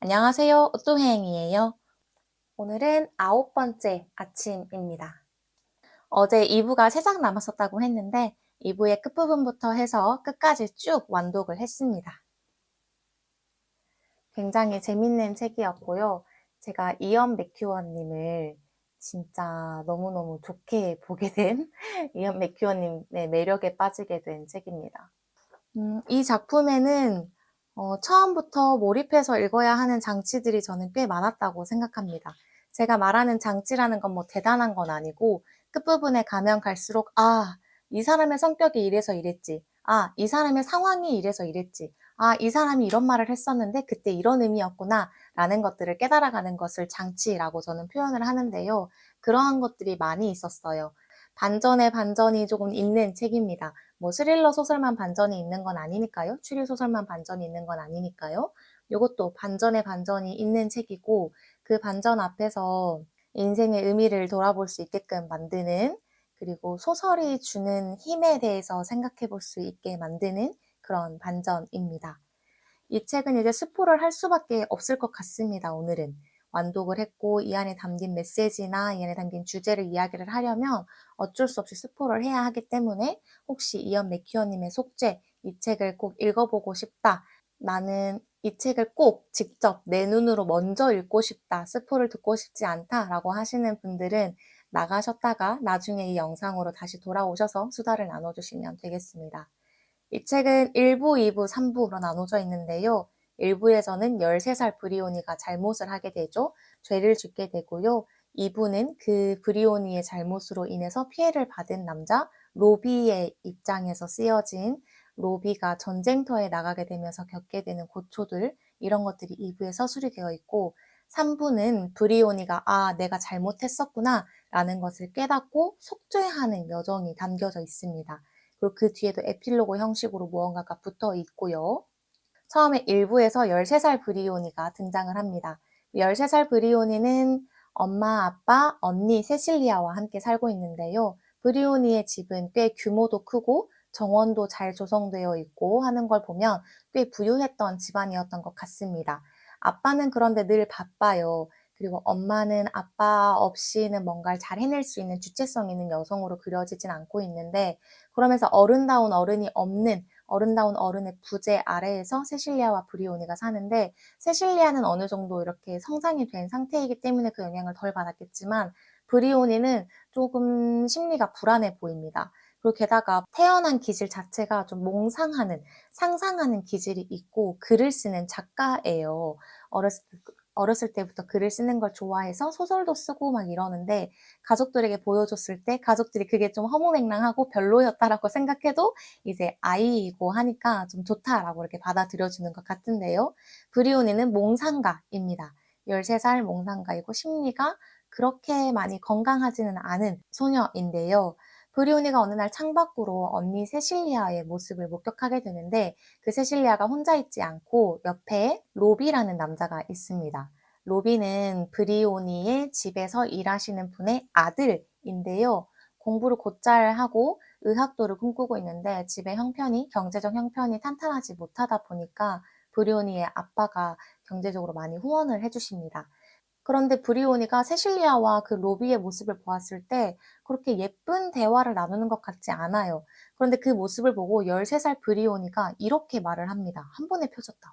안녕하세요. 오또혜영이에요. 오늘은 9번째 아침입니다. 어제 2부가 3장 남았었다고 했는데 2부의 끝부분부터 해서 끝까지 쭉 완독을 했습니다. 굉장히 재밌는 책이었고요. 제가 이언 맥큐언님을 진짜 너무너무 좋게 보게 된 이언 맥큐언님의 매력에 빠지게 된 책입니다. 이 작품에는 처음부터 몰입해서 읽어야 하는 장치들이 저는 꽤 많았다고 생각합니다. 제가 말하는 장치라는 건 뭐 대단한 건 아니고 끝부분에 가면 갈수록 이 사람의 성격이 이래서 이랬지. 이 사람의 상황이 이래서 이랬지. 이 사람이 이런 말을 했었는데 그때 이런 의미였구나 라는 것들을 깨달아가는 것을 장치라고 저는 표현을 하는데요. 그러한 것들이 많이 있었어요. 반전에 반전이 조금 있는 책입니다. 뭐 스릴러 소설만 반전이 있는 건 아니니까요. 추리 소설만 반전이 있는 건 아니니까요. 이것도 반전에 반전이 있는 책이고 그 반전 앞에서 인생의 의미를 돌아볼 수 있게끔 만드는 그리고 소설이 주는 힘에 대해서 생각해 볼 수 있게 만드는 그런 반전입니다. 이 책은 이제 스포를 할 수밖에 없을 것 같습니다. 오늘은 완독을 했고 이 안에 담긴 메시지나 이 안에 담긴 주제를 이야기를 하려면 어쩔 수 없이 스포를 해야 하기 때문에 혹시 이언 맥키어님의 속죄 이 책을 꼭 읽어보고 싶다. 나는 이 책을 꼭 직접 내 눈으로 먼저 읽고 싶다. 스포를 듣고 싶지 않다라고 하시는 분들은 나가셨다가 나중에 이 영상으로 다시 돌아오셔서 수다를 나눠주시면 되겠습니다. 이 책은 1부, 2부, 3부로 나눠져 있는데요. 1부에서는 13살 브리오니가 잘못을 하게 되죠. 죄를 짓게 되고요. 2부는 그 브리오니의 잘못으로 인해서 피해를 받은 남자 로비의 입장에서 쓰여진 로비가 전쟁터에 나가게 되면서 겪게 되는 고초들 이런 것들이 2부에 서술이 되어 있고 3부는 브리오니가 내가 잘못했었구나 라는 것을 깨닫고 속죄하는 여정이 담겨져 있습니다. 그리고 그 뒤에도 에필로그 형식으로 무언가가 붙어 있고요. 처음에 1부에서 13살 브리오니가 등장을 합니다. 13살 브리오니는 엄마, 아빠, 언니 세실리아와 함께 살고 있는데요. 브리오니의 집은 꽤 규모도 크고 정원도 잘 조성되어 있고 하는 걸 보면 꽤 부유했던 집안이었던 것 같습니다. 아빠는 그런데 늘 바빠요. 그리고 엄마는 아빠 없이는 뭔가를 잘 해낼 수 있는 주체성 있는 여성으로 그려지진 않고 있는데 그러면서 어른다운 어른이 없는 어른다운 어른의 부재 아래에서 세실리아와 브리오니가 사는데 세실리아는 어느 정도 이렇게 성장이 된 상태이기 때문에 그 영향을 덜 받았겠지만 브리오니는 조금 심리가 불안해 보입니다. 그리고 게다가 태어난 기질 자체가 좀 몽상하는, 상상하는 기질이 있고 글을 쓰는 작가예요. 어렸을 때부터 글을 쓰는 걸 좋아해서 소설도 쓰고 막 이러는데 가족들에게 보여줬을 때 가족들이 그게 좀 허무맹랑하고 별로였다라고 생각해도 이제 아이이고 하니까 좀 좋다라고 이렇게 받아들여주는 것 같은데요. 브리오니는 몽상가입니다. 13살 몽상가이고 심리가 그렇게 많이 건강하지는 않은 소녀인데요. 브리오니가 어느 날 창밖으로 언니 세실리아의 모습을 목격하게 되는데 그 세실리아가 혼자 있지 않고 옆에 로비라는 남자가 있습니다. 로비는 브리오니의 집에서 일하시는 분의 아들인데요. 공부를 곧잘 하고 의학도를 꿈꾸고 있는데 집의 형편이 경제적 형편이 탄탄하지 못하다 보니까 브리오니의 아빠가 경제적으로 많이 후원을 해주십니다. 그런데 브리오니가 세실리아와 그 로비의 모습을 보았을 때 그렇게 예쁜 대화를 나누는 것 같지 않아요. 그런데 그 모습을 보고 13살 브리오니가 이렇게 말을 합니다. 한 번에 펴졌다.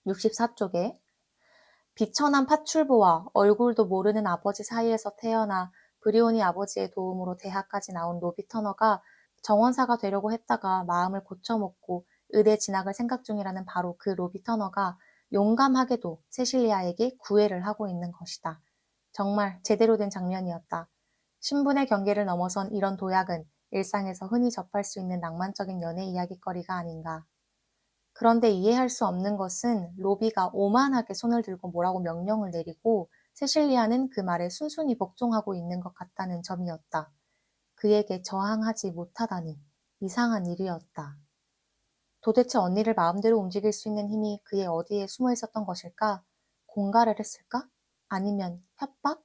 64쪽에 비천한 파출부와 얼굴도 모르는 아버지 사이에서 태어나 브리오니 아버지의 도움으로 대학까지 나온 로비 터너가 정원사가 되려고 했다가 마음을 고쳐먹고 의대 진학을 생각 중이라는 바로 그 로비 터너가 용감하게도 세실리아에게 구애를 하고 있는 것이다. 정말 제대로 된 장면이었다. 신분의 경계를 넘어선 이런 도약은 일상에서 흔히 접할 수 있는 낭만적인 연애 이야기거리가 아닌가. 그런데 이해할 수 없는 것은 로비가 오만하게 손을 들고 뭐라고 명령을 내리고 세실리아는 그 말에 순순히 복종하고 있는 것 같다는 점이었다. 그에게 저항하지 못하다니 이상한 일이었다. 도대체 언니를 마음대로 움직일 수 있는 힘이 그의 어디에 숨어 있었던 것일까? 공갈을 했을까? 아니면 협박?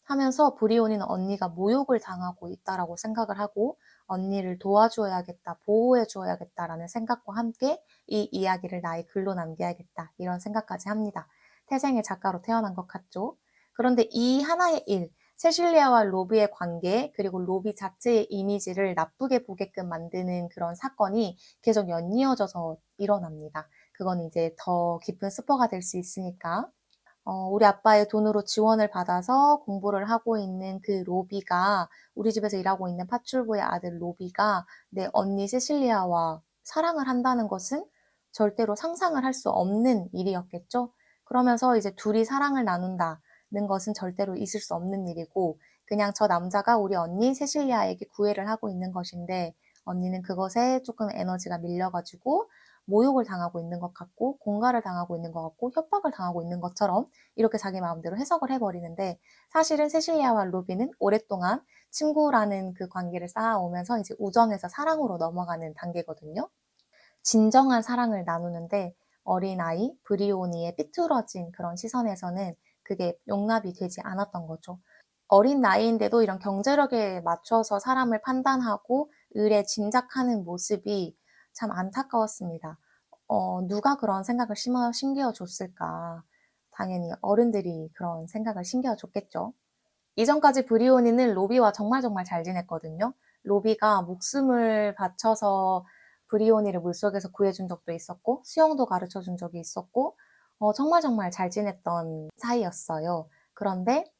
하면서 브리오니는 언니가 모욕을 당하고 있다라고 생각을 하고 언니를 도와줘야겠다, 보호해줘야겠다라는 생각과 함께 이 이야기를 나의 글로 남겨야겠다 이런 생각까지 합니다. 태생의 작가로 태어난 것 같죠? 그런데 이 하나의 일, 세실리아와 로비의 관계 그리고 로비 자체의 이미지를 나쁘게 보게끔 만드는 그런 사건이 계속 연이어져서 일어납니다. 그건 이제 더 깊은 스포가 될 수 있으니까 우리 아빠의 돈으로 지원을 받아서 공부를 하고 있는 그 로비가 우리 집에서 일하고 있는 파출부의 아들 로비가 내 언니 세실리아와 사랑을 한다는 것은 절대로 상상을 할 수 없는 일이었겠죠. 그러면서 이제 둘이 사랑을 나눈다는 것은 절대로 있을 수 없는 일이고 그냥 저 남자가 우리 언니 세실리아에게 구애를 하고 있는 것인데 언니는 그것에 조금 에너지가 밀려가지고 모욕을 당하고 있는 것 같고 공갈을 당하고 있는 것 같고 협박을 당하고 있는 것처럼 이렇게 자기 마음대로 해석을 해버리는데 사실은 세실리아와 로비는 오랫동안 친구라는 그 관계를 쌓아오면서 이제 우정에서 사랑으로 넘어가는 단계거든요. 진정한 사랑을 나누는데 어린아이 브리오니의 삐뚤어진 그런 시선에서는 그게 용납이 되지 않았던 거죠. 어린 나이인데도 이런 경제력에 맞춰서 사람을 판단하고 의뢰 짐작하는 모습이 참 안타까웠습니다. 누가 그런 생각을 심겨줬을까? 당연히 어른들이 그런 생각을 심겨줬겠죠. 이전까지 브리오니는 로비와 정말 정말 잘 지냈거든요. 로비가 목숨을 바쳐서 브리오니를 물속에서 구해준 적도 있었고 수영도 가르쳐준 적이 있었고 정말 정말 잘 지냈던 사이였어요. 그런데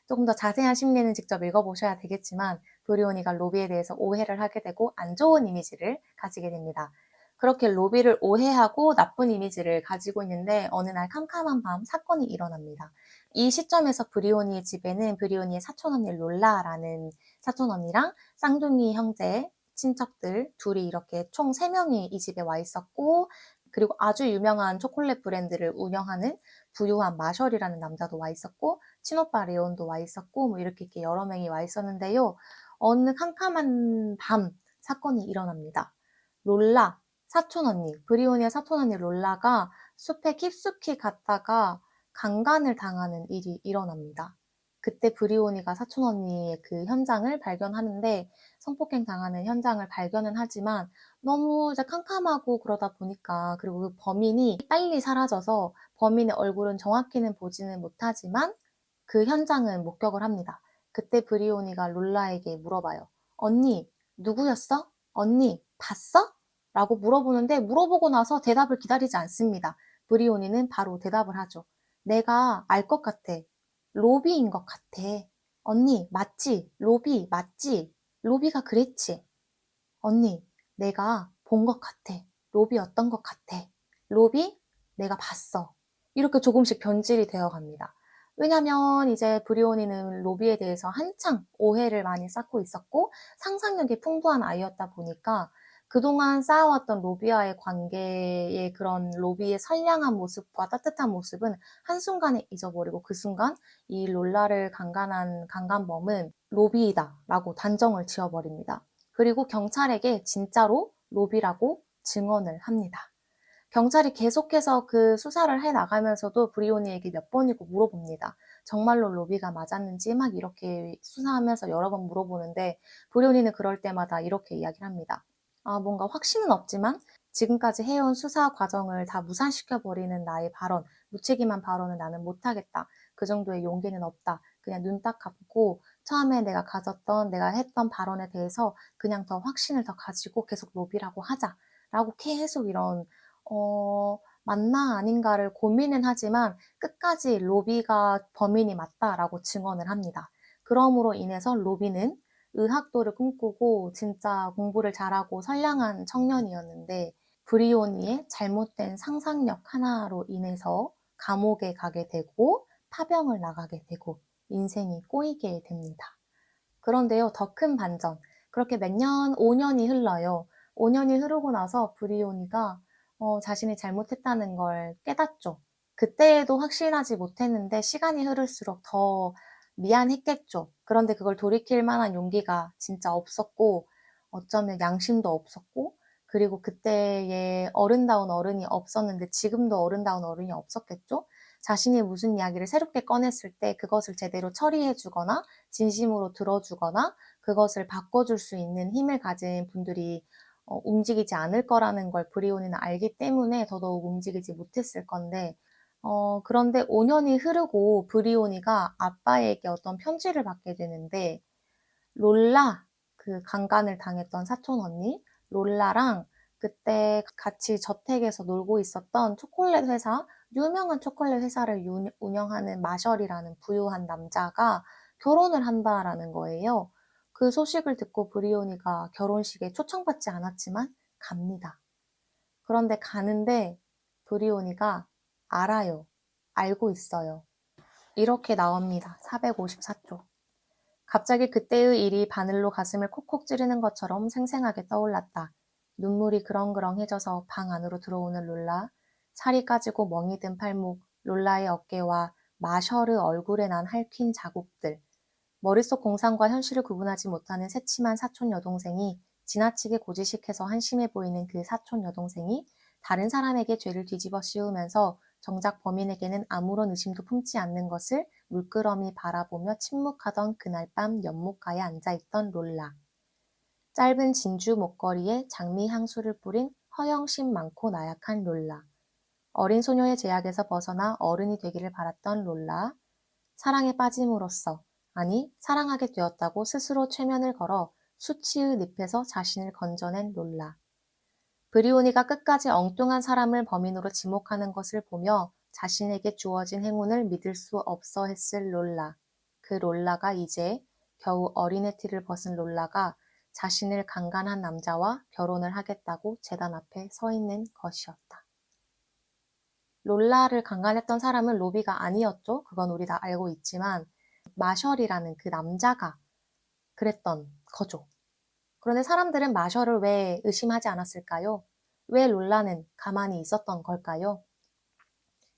조금 더 자세한 심리는 직접 읽어보셔야 되겠지만 브리오니가 로비에 대해서 오해를 하게 되고 안 좋은 이미지를 가지게 됩니다. 그렇게 로비를 오해하고 나쁜 이미지를 가지고 있는데 어느 날 캄캄한 밤 사건이 일어납니다. 이 시점에서 브리오니의 집에는 브리오니의 사촌언니 롤라라는 사촌언니랑 쌍둥이 형제, 친척들 둘이 이렇게 총 3명이 이 집에 와 있었고 그리고 아주 유명한 초콜릿 브랜드를 운영하는 부유한 마셜이라는 남자도 와 있었고 친오빠 레온도 와 있었고 뭐 이렇게 여러 명이 와 있었는데요. 어느 캄캄한 밤 사건이 일어납니다. 롤라, 사촌언니, 브리오니의 사촌언니 롤라가 숲에 깊숙이 갔다가 강간을 당하는 일이 일어납니다. 그때 브리오니가 사촌언니의 그 현장을 발견하는데 성폭행 당하는 현장을 발견은 하지만 너무 이제 캄캄하고 그러다 보니까 그리고 그 범인이 빨리 사라져서 범인의 얼굴은 정확히는 보지는 못하지만 그 현장은 목격을 합니다. 그때 브리오니가 롤라에게 물어봐요. 언니, 누구였어? 언니, 봤어? 라고 물어보는데 물어보고 나서 대답을 기다리지 않습니다. 브리오니는 바로 대답을 하죠. 내가 알 것 같아. 로비인 것 같아. 언니, 맞지? 로비, 맞지? 로비가 그랬지? 언니, 내가 본 것 같아. 로비 어떤 것 같아. 로비, 내가 봤어. 이렇게 조금씩 변질이 되어 갑니다. 왜냐면 이제 브리오니는 로비에 대해서 한창 오해를 많이 쌓고 있었고 상상력이 풍부한 아이였다 보니까 그동안 쌓아왔던 로비와의 관계의 그런 로비의 선량한 모습과 따뜻한 모습은 한순간에 잊어버리고 그 순간 이 롤라를 강간한 강간범은 로비이다 라고 단정을 지어버립니다. 그리고 경찰에게 진짜로 로비라고 증언을 합니다. 경찰이 계속해서 그 수사를 해 나가면서도 브리오니에게 몇 번이고 물어봅니다. 정말로 로비가 맞았는지 막 이렇게 수사하면서 여러 번 물어보는데 브리오니는 그럴 때마다 이렇게 이야기를 합니다. 뭔가 확신은 없지만 지금까지 해온 수사 과정을 다 무산시켜버리는 나의 발언, 무책임한 발언은 나는 못하겠다. 그 정도의 용기는 없다. 그냥 눈 딱 감고 처음에 내가 했던 발언에 대해서 그냥 더 확신을 더 가지고 계속 로비라고 하자. 라고 계속 이런 맞나 아닌가를 고민은 하지만 끝까지 로비가 범인이 맞다라고 증언을 합니다. 그러므로 인해서 로비는 의학도를 꿈꾸고 진짜 공부를 잘하고 선량한 청년이었는데 브리오니의 잘못된 상상력 하나로 인해서 감옥에 가게 되고 파병을 나가게 되고 인생이 꼬이게 됩니다. 그런데요, 더 큰 반전. 그렇게 몇 년, 5년이 흘러요. 5년이 흐르고 나서 브리오니가 자신이 잘못했다는 걸 깨닫죠. 그때에도 확신하지 못했는데 시간이 흐를수록 더 미안했겠죠. 그런데 그걸 돌이킬 만한 용기가 진짜 없었고, 어쩌면 양심도 없었고, 그리고 그때의 어른다운 어른이 없었는데 지금도 어른다운 어른이 없었겠죠? 자신이 무슨 이야기를 새롭게 꺼냈을 때 그것을 제대로 처리해 주거나 진심으로 들어주거나 그것을 바꿔줄 수 있는 힘을 가진 분들이 움직이지 않을 거라는 걸 브리온이는 알기 때문에 더더욱 움직이지 못했을 건데, 그런데 5년이 흐르고 브리오니가 아빠에게 어떤 편지를 받게 되는데, 롤라, 그 강간을 당했던 사촌 언니, 롤라랑 그때 같이 저택에서 놀고 있었던 초콜릿 회사, 유명한 초콜릿 회사를 운영하는 마셜이라는 부유한 남자가 결혼을 한다라는 거예요. 그 소식을 듣고 브리오니가 결혼식에 초청받지 않았지만 갑니다. 그런데 가는데 브리오니가 알아요. 알고 있어요. 이렇게 나옵니다. 454쪽. 갑자기 그때의 일이 바늘로 가슴을 콕콕 찌르는 것처럼 생생하게 떠올랐다. 눈물이 그렁그렁해져서 방 안으로 들어오는 롤라, 살이 까지고 멍이 든 팔목, 롤라의 어깨와 마셔르 얼굴에 난 핥힌 자국들, 머릿속 공상과 현실을 구분하지 못하는 새침한 사촌 여동생이 지나치게 고지식해서 한심해 보이는 그 사촌 여동생이 다른 사람에게 죄를 뒤집어 씌우면서 정작 범인에게는 아무런 의심도 품지 않는 것을 물끄러미 바라보며 침묵하던 그날 밤 연못가에 앉아있던 롤라. 짧은 진주 목걸이에 장미 향수를 뿌린 허영심 많고 나약한 롤라. 어린 소녀의 제약에서 벗어나 어른이 되기를 바랐던 롤라. 사랑에 빠짐으로써, 아니 사랑하게 되었다고 스스로 최면을 걸어 수치의 늪에서 자신을 건져낸 롤라. 브리오니가 끝까지 엉뚱한 사람을 범인으로 지목하는 것을 보며 자신에게 주어진 행운을 믿을 수 없어 했을 롤라. 그 롤라가 이제 겨우 어린애 티를 벗은 롤라가 자신을 강간한 남자와 결혼을 하겠다고 제단 앞에 서 있는 것이었다. 롤라를 강간했던 사람은 로비가 아니었죠. 그건 우리 다 알고 있지만 마셜이라는 그 남자가 그랬던 거죠. 그런데 사람들은 마셜을 왜 의심하지 않았을까요? 왜 롤라는 가만히 있었던 걸까요?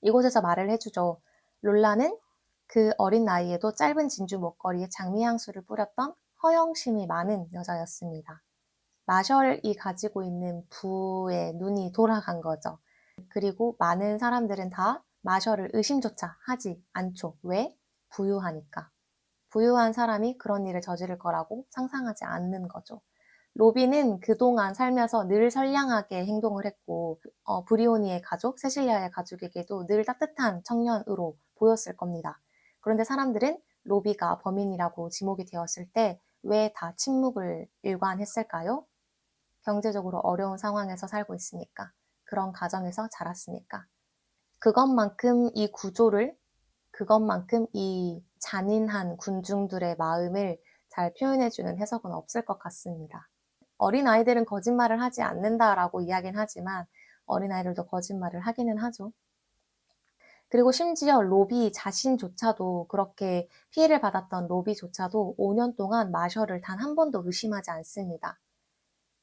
이곳에서 말을 해주죠. 롤라는 그 어린 나이에도 짧은 진주 목걸이에 장미향수를 뿌렸던 허영심이 많은 여자였습니다. 마셜이 가지고 있는 부에 눈이 돌아간 거죠. 그리고 많은 사람들은 다 마셜을 의심조차 하지 않죠. 왜? 부유하니까. 부유한 사람이 그런 일을 저지를 거라고 상상하지 않는 거죠. 로비는 그동안 살면서 늘 선량하게 행동을 했고 브리오니의 가족, 세실리아의 가족에게도 늘 따뜻한 청년으로 보였을 겁니다. 그런데 사람들은 로비가 범인이라고 지목이 되었을 때 왜 다 침묵을 일관했을까요? 경제적으로 어려운 상황에서 살고 있으니까. 그런 가정에서 자랐으니까. 그것만큼 이 구조를, 그것만큼 이 잔인한 군중들의 마음을 잘 표현해주는 해석은 없을 것 같습니다. 어린아이들은 거짓말을 하지 않는다라고 이야기는 하지만 어린아이들도 거짓말을 하기는 하죠. 그리고 심지어 로비 자신조차도 그렇게 피해를 받았던 로비조차도 5년 동안 마셜을 단 한 번도 의심하지 않습니다.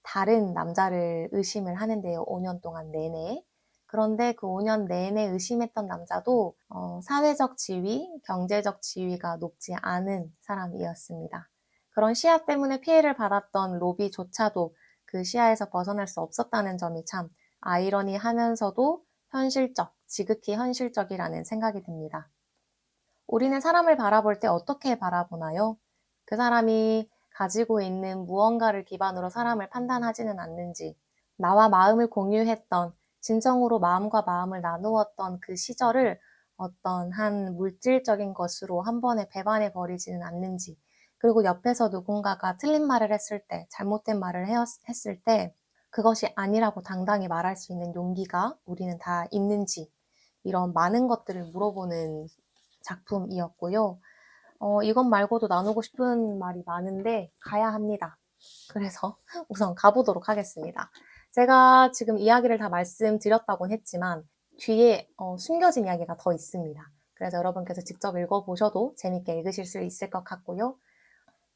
다른 남자를 의심을 하는데요. 5년 동안 내내. 그런데 그 5년 내내 의심했던 남자도 사회적 지위, 경제적 지위가 높지 않은 사람이었습니다. 그런 시야 때문에 피해를 받았던 로비조차도 그 시야에서 벗어날 수 없었다는 점이 참 아이러니하면서도 현실적, 지극히 현실적이라는 생각이 듭니다. 우리는 사람을 바라볼 때 어떻게 바라보나요? 그 사람이 가지고 있는 무언가를 기반으로 사람을 판단하지는 않는지, 나와 마음을 공유했던, 진정으로 마음과 마음을 나누었던 그 시절을 어떤 한 물질적인 것으로 한 번에 배반해 버리지는 않는지, 그리고 옆에서 누군가가 틀린 말을 했을 때, 잘못된 말을 했을 때, 그것이 아니라고 당당히 말할 수 있는 용기가 우리는 다 있는지, 이런 많은 것들을 물어보는 작품이었고요. 이것 말고도 나누고 싶은 말이 많은데 가야 합니다. 그래서 우선 가보도록 하겠습니다. 제가 지금 이야기를 다 말씀드렸다고는 했지만 뒤에 숨겨진 이야기가 더 있습니다. 그래서 여러분께서 직접 읽어보셔도 재밌게 읽으실 수 있을 것 같고요.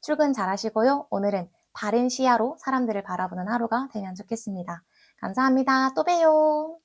출근 잘 하시고요. 오늘은 바른 시야로 사람들을 바라보는 하루가 되면 좋겠습니다. 감사합니다. 또 봬요.